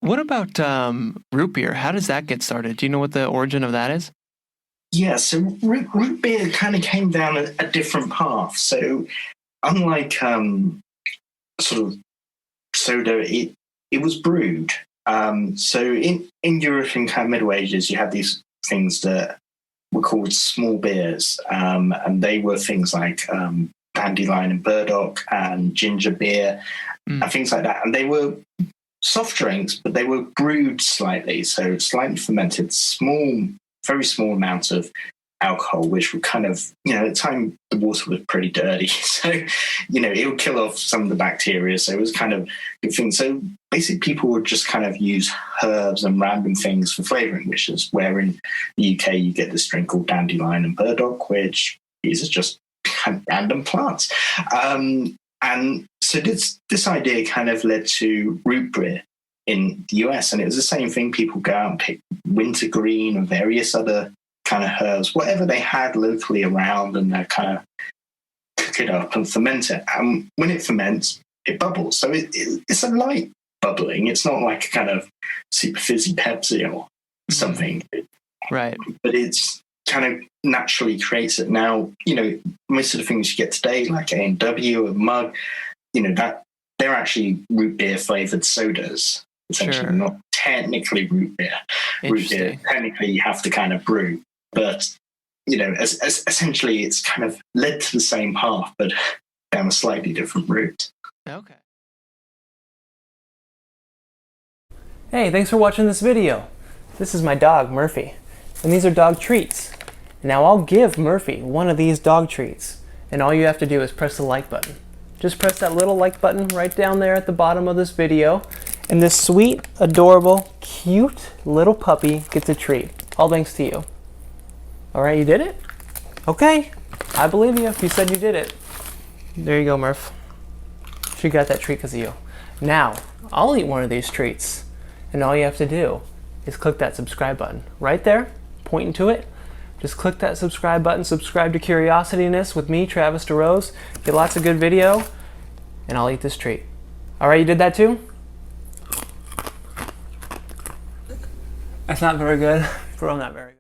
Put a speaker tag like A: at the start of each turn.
A: What about root beer? How does that get started? Do you know what the origin of that is?
B: Yeah, so root beer kind of came down a different path. So unlike sort of soda, it was brewed. So in Europe in kind of Middle Ages, you had these things that were called small beers, and they were things like dandelion and burdock and ginger beer and things like that. And they were soft drinks, but they were brewed slightly, so slightly fermented, very small amounts of alcohol, which would kind of, at the time the water was pretty dirty, so it would kill off some of the bacteria. So it was kind of a good thing. So basically, people would just kind of use herbs and random things for flavoring, which is where in the UK you get this drink called dandelion and burdock, which these are just kind of random plants. And so this idea kind of led to root beer in the US, and it was the same thing. People go out and pick wintergreen and various other kind of herbs, whatever they had locally around, and they kind of cook it up and ferment it. And when it ferments, it bubbles. So it's a light bubbling. It's not like a kind of super fizzy Pepsi or something.
A: Right.
B: But it's kind of naturally creates it. Now, most of the things you get today, like A&W or Mug, that they're actually root beer flavored sodas. Essentially, not technically root beer. Root beer, technically, you have to kind of brew. But, essentially, it's kind of led to the same path, but down a slightly different route.
A: Okay.
C: Hey, thanks for watching this video. This is my dog, Murphy, and these are dog treats. Now I'll give Murphy one of these dog treats, and all you have to do is press the like button. Just press that little like button right down there at the bottom of this video, and this sweet, adorable, cute little puppy gets a treat. All thanks to you. All right, you did it? Okay, I believe you. You said you did it. There you go, Murph. She got that treat because of you. Now, I'll eat one of these treats, and all you have to do is click that subscribe button right there, pointing to it. Just click that subscribe button, subscribe to Curiosityness with me, Travis DeRose. Get lots of good video, and I'll eat this treat. All right, you did that too? That's not very good. Bro, not very good.